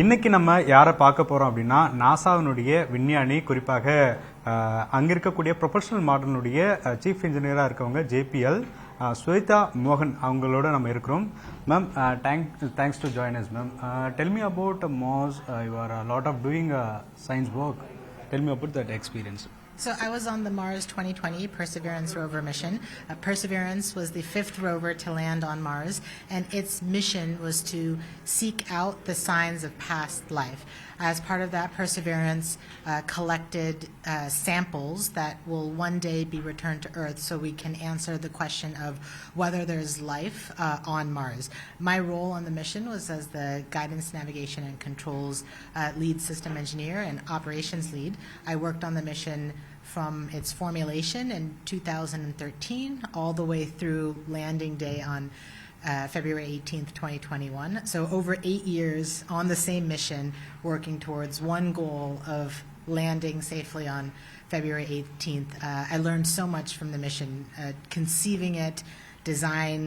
இன்னைக்கு நம்ம யாரை பார்க்க போறோம் அப்படின்னா நாசாவினுடைய விஞ்ஞானி, குறிப்பாக அங்க இருக்கக்கூடிய ப்ரொஃபஷனல் மாடலுடைய சீஃப் இன்ஜினியரா இருக்கவங்க ஜேபிஎல் ஸ்வேதா மோகன் அவங்களோட நம்ம இருக்கிறோம். Ma'am, thanks to join us. Ma'am, tell me about Mars. You are a lot of doing science work. Tell me about that experience. So I was on the Mars 2020 Perseverance rover mission. Perseverance was the 5th rover to land on Mars, and its mission was to seek out the signs of past life. As part of that, Perseverance collected samples that will one day be returned to Earth so we can answer the question of whether there's life on Mars. My role on the mission was as the guidance, navigation, and controls lead system engineer and operations lead. I worked on the mission from its formulation in 2013 all the way through landing day on February 18th, 2021. So over 8 years on the same mission, working towards one goal of landing safely on February 18th. I learned so much from the mission, conceiving it, design,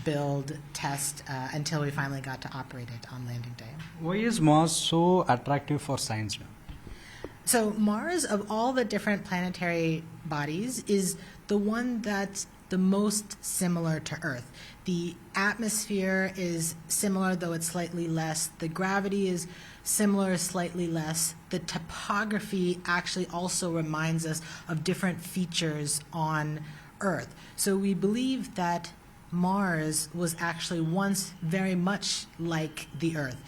build, test, until we finally got to operate it on landing day. Why is Mars so attractive for science now? So Mars, of all the different planetary bodies, is the one that's the most similar to Earth. The atmosphere is similar, though it's slightly less. The gravity is similar, slightly less. The topography actually also reminds us of different features on Earth. So we believe that Mars was actually once very much like the Earth.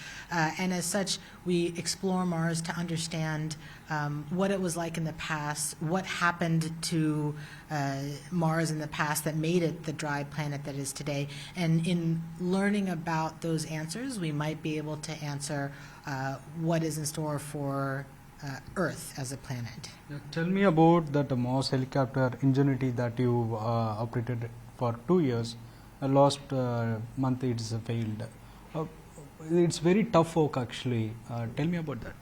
And as such, we explore Mars to understand what it was like in the past, what happened to Mars in the past that made it the dry planet that is today. And in learning about those answers, we might be able to answer what is in store for Earth as a planet. Tell me about that Mars helicopter Ingenuity that you operated for 2 years. Last month it's failed. It's very tough work actually. Tell me about that.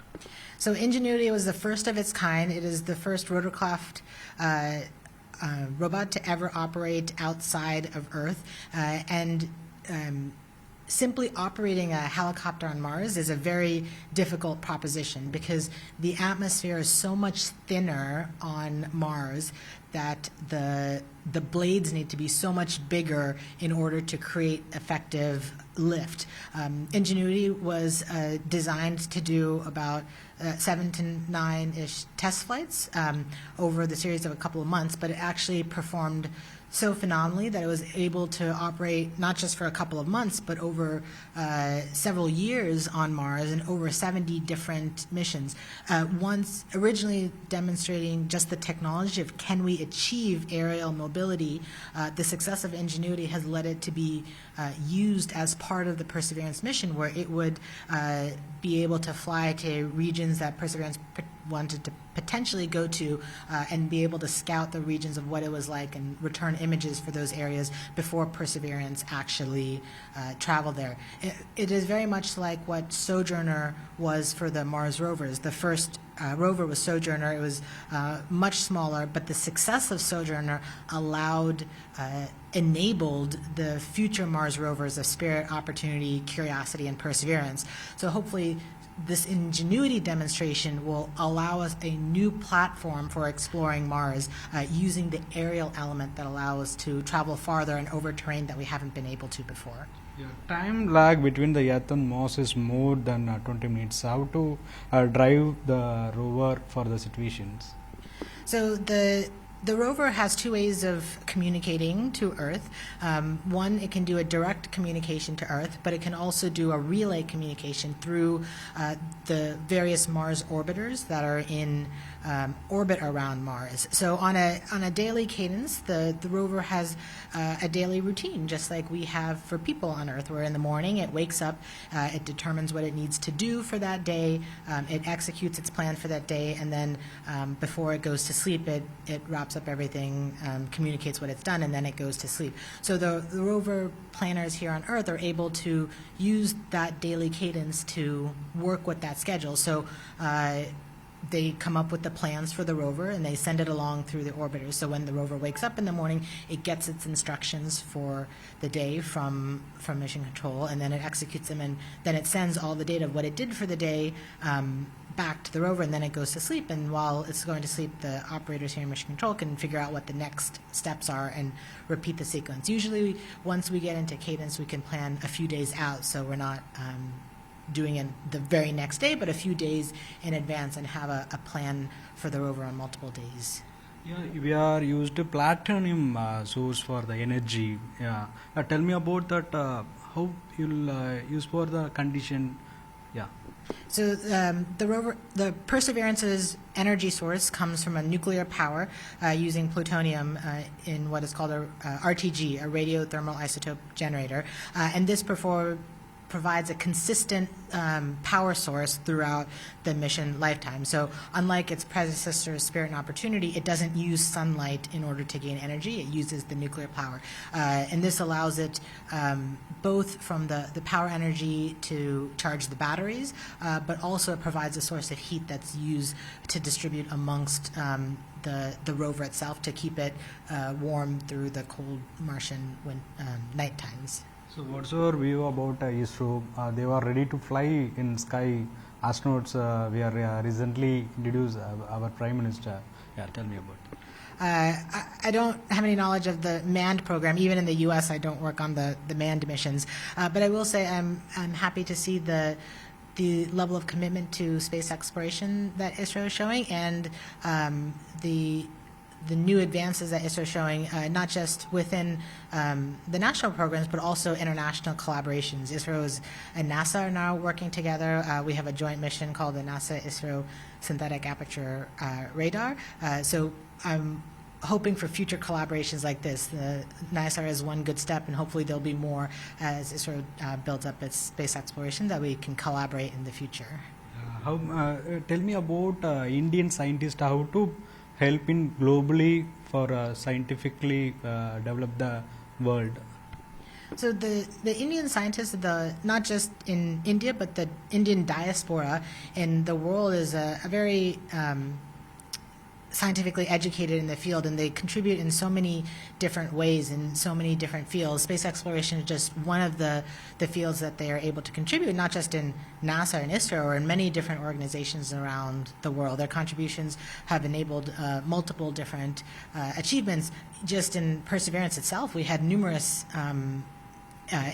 So Ingenuity was the first of its kind. It is the first rotorcraft robot to ever operate outside of Earth, and simply operating a helicopter on Mars is a very difficult proposition because the atmosphere is so much thinner on Mars that the blades need to be so much bigger in order to create effective lift. Ingenuity was designed to do about 7 to 9-ish test flights over the series of a couple of months, but it actually performed so phenomenally that it was able to operate not just for a couple of months, but over several years on Mars and over 70 different missions. Once originally demonstrating just the technology of can we achieve aerial mobility, the success of Ingenuity has led it to be used as part of the Perseverance mission, where it would be able to fly to regions that Perseverance wanted to potentially go to and be able to scout the regions of what it was like and return images for those areas before Perseverance actually traveled there. It is very much like what Sojourner was for the Mars rovers. The first rover was Sojourner. It was much smaller, but the success of Sojourner enabled the future Mars rovers of Spirit, Opportunity, Curiosity, and Perseverance. So hopefully this Ingenuity demonstration will allow us a new platform for exploring Mars using the aerial element that allows us to travel farther and over terrain that we haven't been able to before. Time lag between the Earth and Mars is more than 20 minutes. How to drive the rover for the situations? So the rover has two ways of communicating to Earth. One, it can do a direct communication to Earth, but it can also do a relay communication through the various Mars orbiters that are in orbit around Mars. So on a daily cadence, the rover has a daily routine, just like we have for people on Earth, where in the morning it wakes up, it determines what it needs to do for that day, it executes its plan for that day, and then before it goes to sleep, it wraps up everything, communicates what it's done, and then it goes to sleep. So the rover planners here on Earth are able to use that daily cadence to work with that schedule. So they come up with the plans for the rover and they send it along through the orbiter. So when the rover wakes up in the morning, it gets its instructions for the day from mission control, and then it executes them, and then it sends all the data of what it did for the day back to the rover, and then it goes to sleep. And while it's going to sleep, the operators here in mission control can figure out what the next steps are and repeat the sequence. Usually, once we get into cadence, we can plan a few days out, so we're not doing it the very next day, but a few days in advance, and have a plan for the rover on multiple days. Yeah, we are used platinum source for the energy. Yeah, tell me about that. How you'll use for the condition? Yeah. So the Perseverance's energy source comes from a nuclear power using plutonium in what is called a RTG, a radiothermal isotope generator, and this provides a consistent power source throughout the mission lifetime. So unlike its predecessors, Spirit and Opportunity, it doesn't use sunlight in order to gain energy. It uses the nuclear power. And this allows it both from the power energy to charge the batteries, but also it provides a source of heat that's used to distribute amongst the rover itself to keep it warm through the cold Martian night times. So what's your view about ISRO? They were ready to fly in sky. Astronauts, we are recently introduced our Prime Minister. Yeah, tell me about it. I don't have any knowledge of the manned program. Even in the U.S., I don't work on the manned missions. But I will say I'm happy to see the level of commitment to space exploration that ISRO is showing, and the new advances that ISRO is showing, not just within the national programs, but also international collaborations. ISRO and NASA are now working together. We have a joint mission called the NASA-ISRO Synthetic Aperture Radar. So I'm hoping for future collaborations like this. The NISR is one good step, and hopefully there'll be more as ISRO builds up its space exploration that we can collaborate in the future. Tell me about Indian scientists, how to help in globally for scientifically develop the world. So the Indian scientists, not just in India, but the Indian diaspora in the world is a very scientifically educated in the field, and they contribute in so many different ways in so many different fields. Space exploration is just one of the fields that they are able to contribute, not just in NASA and ISRO, or in many different organizations around the world. Their contributions have enabled multiple different achievements. Just in Perseverance itself, we had numerous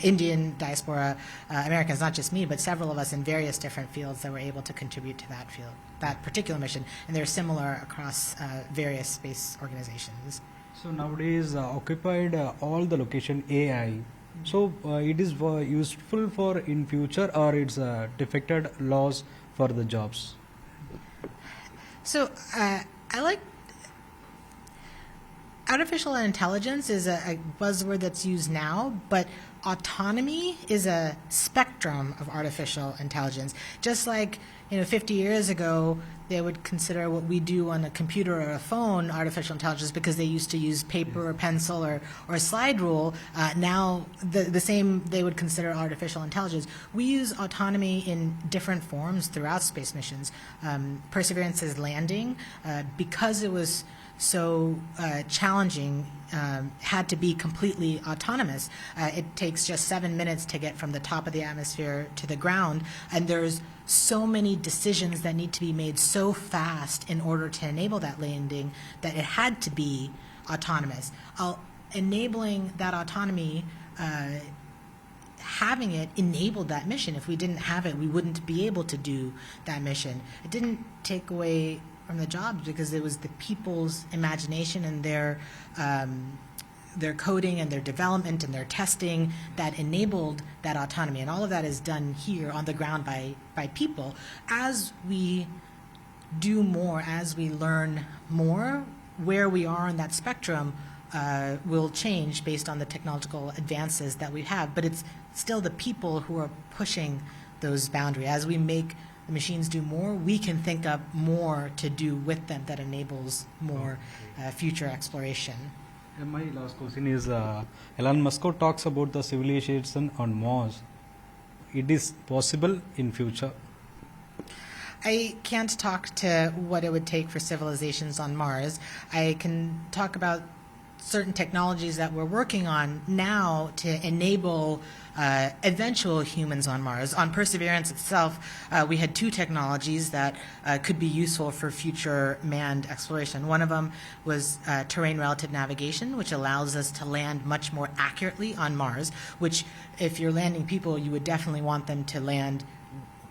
Indian diaspora Americans, not just me, but several of us in various different fields that were able to contribute to that field, that particular mission, and they're similar across various space organizations. So nowadays occupied all the location AI. So it is useful for in future, or it's defected loss for the jobs? So I like artificial intelligence is a buzzword that's used now, but autonomy is a spectrum of artificial intelligence. Just like 50 years ago, they would consider what we do on a computer or a phone artificial intelligence because they used to use paper or pencil or a slide rule. Now, the same they would consider artificial intelligence. We use autonomy in different forms throughout space missions. Perseverance's landing, because it was so challenging, had to be completely autonomous. It takes just 7 minutes to get from the top of the atmosphere to the ground, and there's so many decisions that need to be made so fast in order to enable that landing that it had to be autonomous. Enabling that autonomy, having it enabled that mission. If we didn't have it, we wouldn't be able to do that mission. It didn't take away from the jobs because it was the people's imagination and their coding and their development and their testing that enabled that autonomy. And all of that is done here on the ground by people. As we do more, as we learn more, where we are on that spectrum will change based on the technological advances that we have. But it's still the people who are pushing those boundaries. As we make the machines do more, we can think up more to do with them that enables more future exploration. And my last question is, Elon Musk talks about the civilization on Mars. It is possible in future? I can't talk to what it would take for civilizations on Mars. I can talk about certain technologies that we're working on now to enable eventual humans on Mars. On Perseverance itself, we had two technologies that could be useful for future manned exploration. One of them was terrain relative navigation, which allows us to land much more accurately on Mars, which if you're landing people, you would definitely want them to land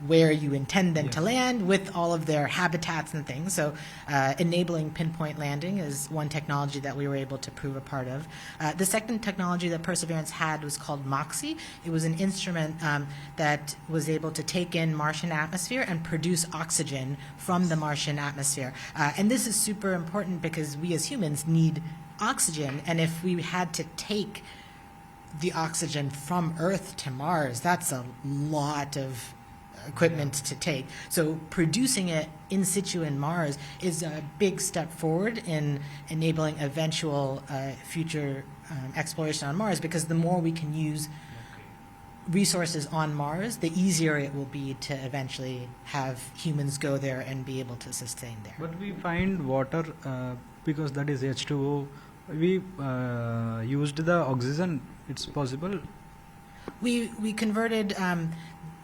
where you intend them to land with all of their habitats and things. So enabling pinpoint landing is one technology that we were able to prove a part of. The second technology that Perseverance had was called MOXIE. It was an instrument that was able to take in Martian atmosphere and produce oxygen from the Martian atmosphere. And this is super important because we as humans need oxygen, and if we had to take the oxygen from Earth to Mars, that's a lot of equipment to take. So producing it in situ in Mars is a big step forward in enabling eventual future exploration on Mars, because the more we can use resources on Mars, the easier it will be to eventually have humans go there and be able to sustain there. But we find water because that is H2O. We used the oxygen. It's possible. We converted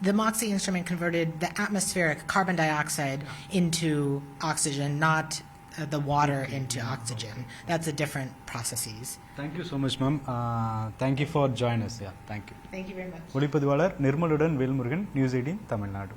the MOXIE instrument converted the atmospheric carbon dioxide into oxygen, not the water into oxygen. That's a different processes. Thank you so much, ma'am. Thank you for joining us. Yeah, thank you. Thank you very much. ஒளிப்பதிவாளர் நிர்மலுடன் Velmurugan, news 18 Tamil Nadu.